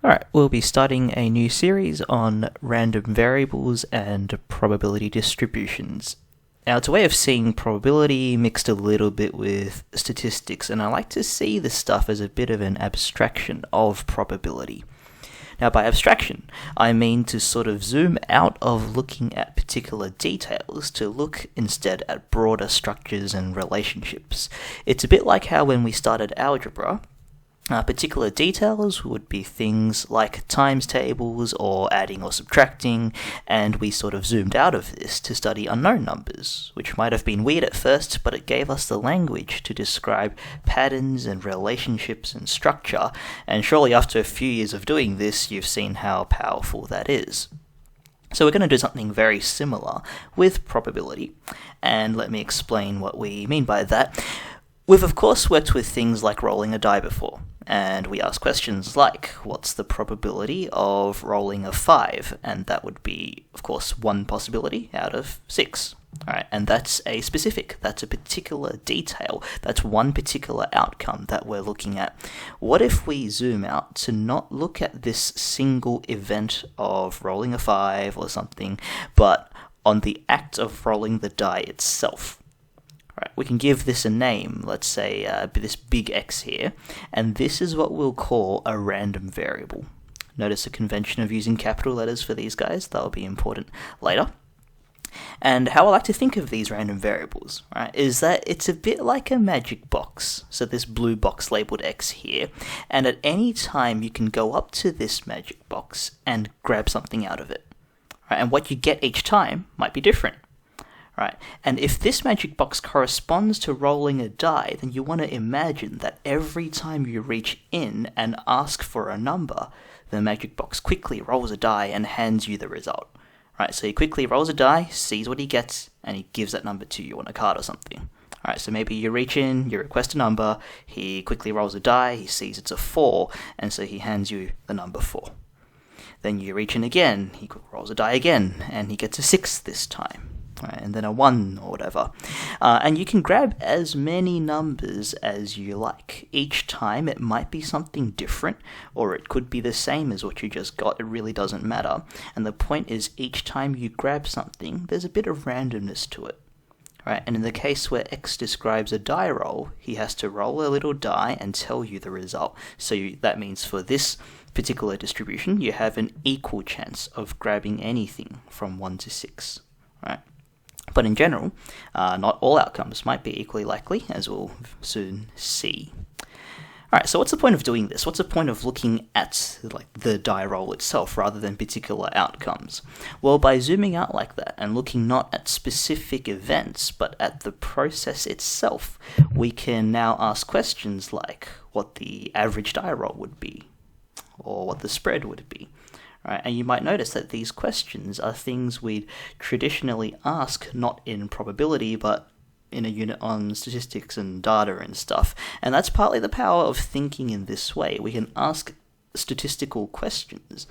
Alright, we'll be starting a new series on random variables and probability distributions. Now, it's a way of seeing probability mixed a little bit with statistics, and I like to see this stuff as a bit of an abstraction of probability. Now, by abstraction, I mean to sort of zoom out of looking at particular details to look instead at broader structures and relationships. It's a bit like how when we started algebra, particular details would be things like times tables or adding or subtracting, and we sort of zoomed out of this to study unknown numbers, which might have been weird at first, but it gave us the language to describe patterns and relationships and structure, and surely after a few years of doing this, you've seen how powerful that is. So we're going to do something very similar with probability, and let me explain what we mean by that. We've of course worked with things like rolling a die before, and we ask questions like, what's the probability of rolling a 5? And that would be, of course, one possibility out of 6. Alright, and that's a specific, that's a particular detail, that's one particular outcome that we're looking at. What if we zoom out to not look at this single event of rolling a 5 or something, but on the act of rolling the die itself? Right, we can give this a name, let's say this big X here, and this is what we'll call a random variable. Notice the convention of using capital letters for these guys, that'll be important later. And how I like to think of these random variables, right, is that it's a bit like a magic box. So this blue box labeled X here, and at any time you can go up to this magic box and grab something out of it. Right, and what you get each time might be different. Right, and if this magic box corresponds to rolling a die, then you want to imagine that every time you reach in and ask for a number, the magic box quickly rolls a die and hands you the result. Right, so he quickly rolls a die, sees what he gets, and he gives that number to you on a card or something. Alright, so maybe you reach in, you request a number, he quickly rolls a die, he sees it's a 4, and so he hands you the number 4. Then you reach in again, he rolls a die again, and he gets a 6 this time. Right, and then a 1 or whatever. And you can grab as many numbers as you like. Each time it might be something different, or it could be the same as what you just got. It really doesn't matter. And the point is, each time you grab something, there's a bit of randomness to it. Right, and in the case where X describes a die roll, he has to roll a little die and tell you the result. So that means for this particular distribution, you have an equal chance of grabbing anything from 1 to 6. Right. But in general, not all outcomes might be equally likely, as we'll soon see. Alright, so what's the point of doing this? What's the point of looking at the die roll itself rather than particular outcomes? Well, by zooming out like that and looking not at specific events, but at the process itself, we can now ask questions like what the average die roll would be, or what the spread would be. Right, and you might notice that these questions are things we'd traditionally ask not in probability, but in a unit on statistics and data and stuff. And that's partly the power of thinking in this way. We can ask statistical questions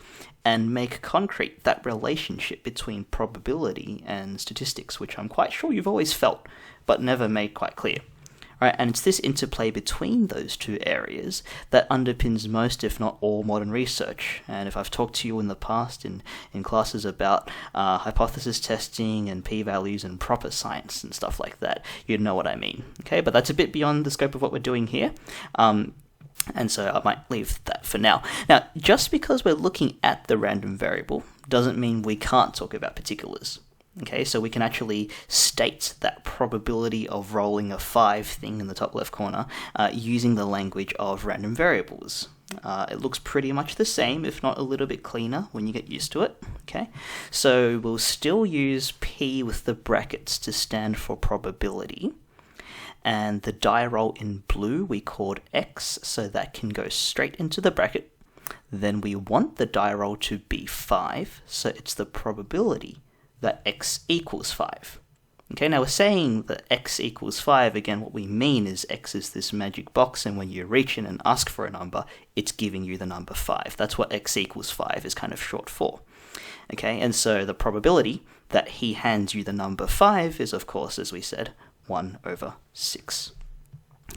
and make concrete that relationship between probability and statistics, which I'm quite sure you've always felt, but never made quite clear. Right, and it's this interplay between those two areas that underpins most, if not all, modern research. And if I've talked to you in the past in classes about hypothesis testing and p-values and proper science and stuff like that, you'd know what I mean. Okay, but that's a bit beyond the scope of what we're doing here. And so I might leave that for now. Now, just because we're looking at the random variable doesn't mean we can't talk about particulars. Okay, so we can actually state that probability of rolling a 5 thing in the top left corner using the language of random variables. It looks pretty much the same, if not a little bit cleaner when you get used to it. Okay, so we'll still use P with the brackets to stand for probability. And the die roll in blue we called X, so that can go straight into the bracket. Then we want the die roll to be 5, so it's the probability that X equals 5. Okay, now we're saying that X equals 5, again what we mean is X is this magic box, and when you reach in and ask for a number, it's giving you the number 5. That's what X equals 5 is kind of short for. Okay, and so the probability that he hands you the number 5 is, of course, as we said, 1 over 6.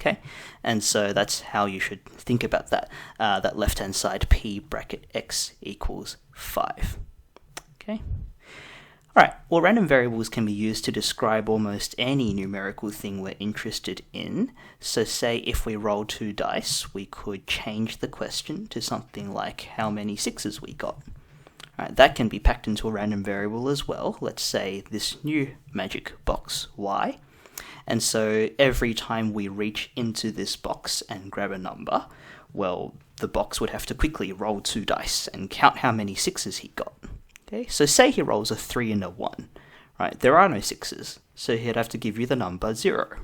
Okay, and so that's how you should think about that. That left-hand side, p bracket x equals 5. Okay. Alright, well, random variables can be used to describe almost any numerical thing we're interested in. So say if we roll 2 dice, we could change the question to something like how many 6s we got. Alright, that can be packed into a random variable as well. Let's say this new magic box y. And so every time we reach into this box and grab a number, well, the box would have to quickly roll 2 dice and count how many 6s he got. Okay, so say he rolls a 3 and a 1, right? There are no 6s, so he'd have to give you the number 0.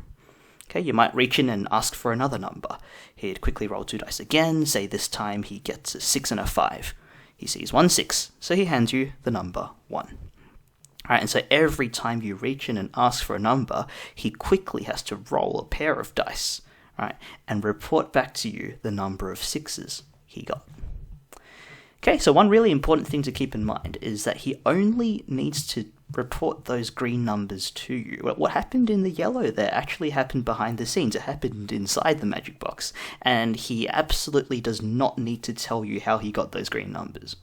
Okay, you might reach in and ask for another number. He'd quickly roll 2 dice again, say this time he gets a 6 and a 5. He sees 1 6, so he hands you the number 1. Alright, and so every time you reach in and ask for a number, he quickly has to roll a pair of dice, right, and report back to you the number of 6s he got. Okay, so one really important thing to keep in mind is that he only needs to report those green numbers to you. What happened in the yellow there actually happened behind the scenes. It happened inside the magic box, and he absolutely does not need to tell you how he got those green numbers.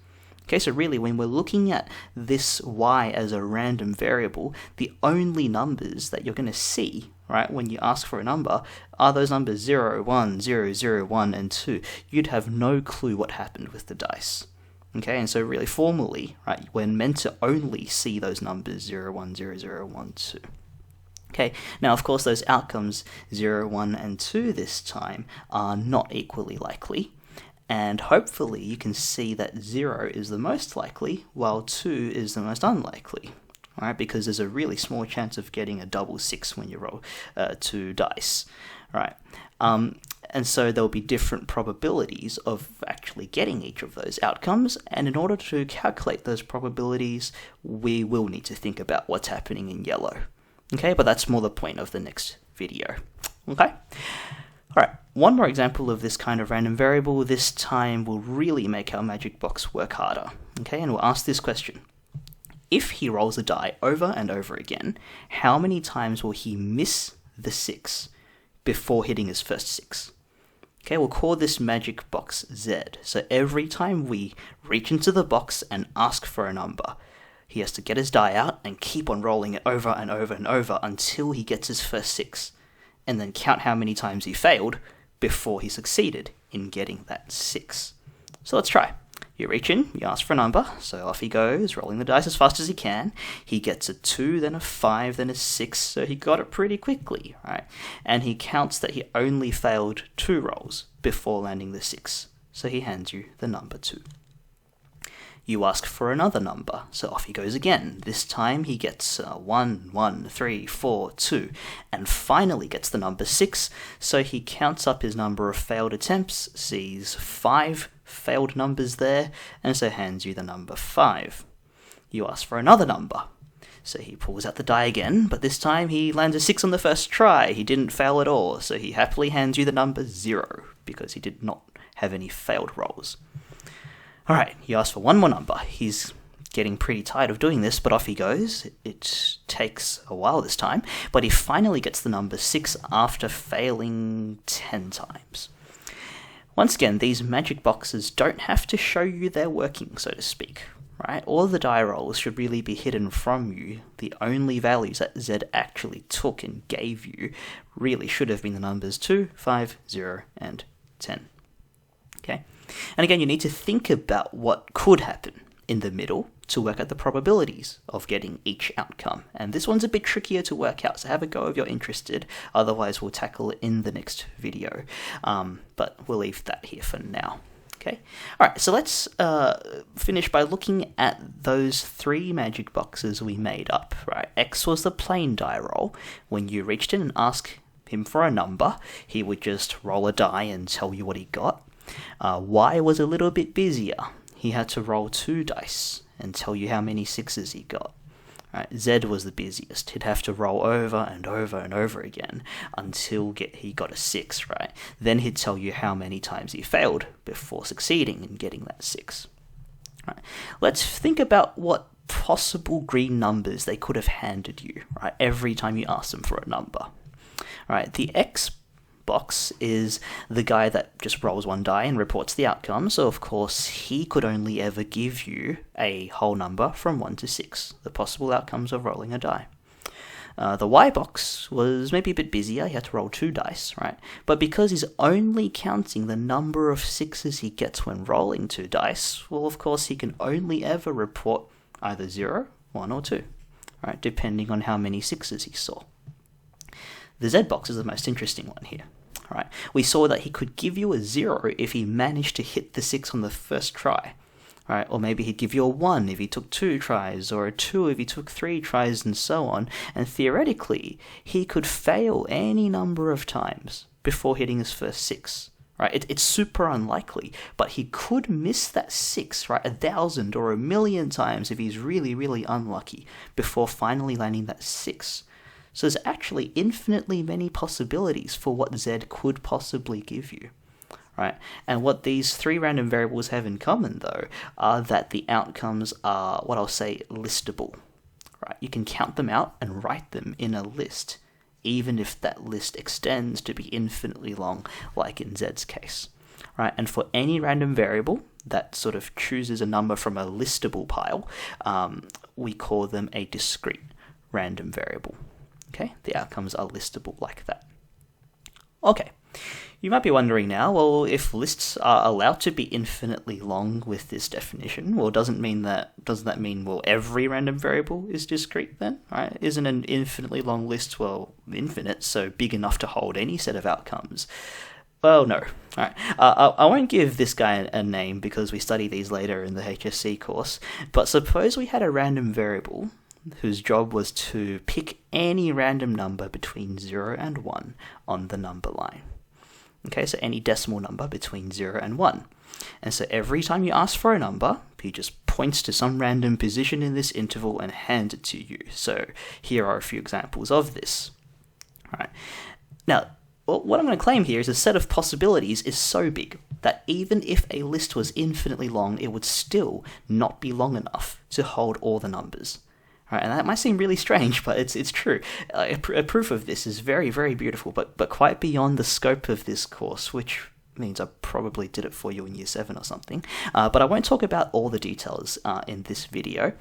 Okay, so really when we're looking at this y as a random variable, the only numbers that you're going to see, right, when you ask for a number are those numbers 0, 1, 0, 0, 1, and 2. You'd have no clue what happened with the dice. Okay, and so really formally, right, we're meant to only see those numbers 0, 1, 0, 0, 1, 2. Okay, now of course those outcomes 0, 1, and 2 this time are not equally likely. And hopefully you can see that 0 is the most likely, while 2 is the most unlikely, right? Because there's a really small chance of getting a double 6 when you roll 2 dice, right? And so there'll be different probabilities of actually getting each of those outcomes, and in order to calculate those probabilities, we will need to think about what's happening in yellow. Okay, but that's more the point of the next video. Okay? Alright, one more example of this kind of random variable. This time will really make our magic box work harder. Okay, and we'll ask this question. If he rolls a die over and over again, how many times will he miss the 6 before hitting his first 6? Okay, we'll call this magic box Z. So every time we reach into the box and ask for a number, he has to get his die out and keep on rolling it over and over and over until he gets his first 6. And then count how many times he failed before he succeeded in getting that 6. So let's try. You reach in, you ask for a number, so off he goes, rolling the dice as fast as he can. He gets a 2, then a 5, then a 6, so he got it pretty quickly, right? And he counts that he only failed 2 rolls before landing the 6, so he hands you the number 2. You ask for another number, so off he goes again. This time he gets 1, 1, 3, 4, 2, and finally gets the number 6, so he counts up his number of failed attempts, sees 5 failed numbers there, and so hands you the number 5. You ask for another number, so he pulls out the die again, but this time he lands a 6 on the first try. He didn't fail at all, so he happily hands you the number 0, because he did not have any failed rolls. Alright, you ask for one more number. He's getting pretty tired of doing this, but off he goes. It takes a while this time, but he finally gets the number 6 after failing 10 times. Once again, these magic boxes don't have to show you they're working, so to speak, right? All the die rolls should really be hidden from you. The only values that Z actually took and gave you really should have been the numbers 2, 5, 0, and 10. Okay? And again, you need to think about what could happen in the middle to work out the probabilities of getting each outcome. And this one's a bit trickier to work out, so have a go if you're interested. Otherwise, we'll tackle it in the next video. But we'll leave that here for now. Okay. Alright, so let's finish by looking at those 3 magic boxes we made up. Right? X was the plain die roll. When you reached in and asked him for a number, he would just roll a die and tell you what he got. Y was a little bit busier. He had to roll 2 dice and tell you how many 6s he got. Right? Z was the busiest. He'd have to roll over and over and over again until he got a 6, right? Then he'd tell you how many times he failed before succeeding in getting that 6. Right? Let's think about what possible green numbers they could have handed you, right? Every time you ask them for a number. Right? The X box is the guy that just rolls one die and reports the outcome, so of course he could only ever give you a whole number from 1 to 6, the possible outcomes of rolling a die. The Y box was maybe a bit busier, he had to roll 2 dice, right? But because he's only counting the number of 6s he gets when rolling 2 dice, well, of course he can only ever report either 0, 1, or 2, right? Depending on how many 6s he saw. The Z box is the most interesting one here, right? We saw that he could give you a 0 if he managed to hit the 6 on the first try, right? Or maybe he'd give you a 1 if he took 2 tries, or a 2 if he took 3 tries, and so on. And theoretically, he could fail any number of times before hitting his first 6, right? It's super unlikely, but he could miss that 6, right, 1,000 or 1,000,000 times if he's really, really unlucky before finally landing that 6. So there's actually infinitely many possibilities for what Z could possibly give you, right? And what these 3 random variables have in common, though, are that the outcomes are what I'll say listable, right? You can count them out and write them in a list, even if that list extends to be infinitely long, like in Z's case, right? And for any random variable that sort of chooses a number from a listable pile, we call them a discrete random variable. Okay, the outcomes are listable like that. Okay, you might be wondering now, well, if lists are allowed to be infinitely long with this definition, well, doesn't that mean, well, every random variable is discrete then, right? Isn't an infinitely long list, well, infinite, so big enough to hold any set of outcomes? Well, no. All right. I won't give this guy a name because we study these later in the HSC course, but suppose we had a random variable whose job was to pick any random number between 0 and 1 on the number line. Okay, so any decimal number between 0 and 1. And so every time you ask for a number, he just points to some random position in this interval and hands it to you. So here are a few examples of this. All right. Now, what I'm going to claim here is a set of possibilities is so big that even if a list was infinitely long, it would still not be long enough to hold all the numbers. Right, and that might seem really strange, but it's true. A proof of this is very, very beautiful, but quite beyond the scope of this course, which means I probably did it for you in Year 7 or something. But I won't talk about all the details in this video.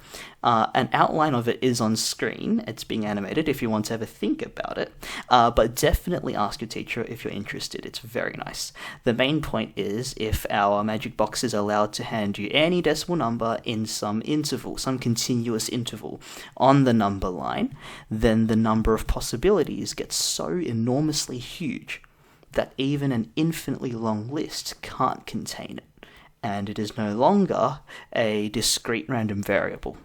An outline of it is on screen. It's being animated if you want to ever think about it. But definitely ask your teacher if you're interested. It's very nice. The main point is if our magic box is allowed to hand you any decimal number in some interval, some continuous interval on the number line, then the number of possibilities gets so enormously huge that even an infinitely long list can't contain it, and it is no longer a discrete random variable.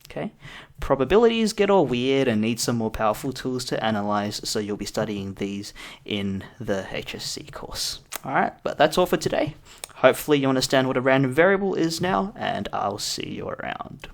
Okay? Probabilities get all weird and need some more powerful tools to analyze, so you'll be studying these in the HSC course. Alright, but that's all for today. Hopefully you understand what a random variable is now, and I'll see you around.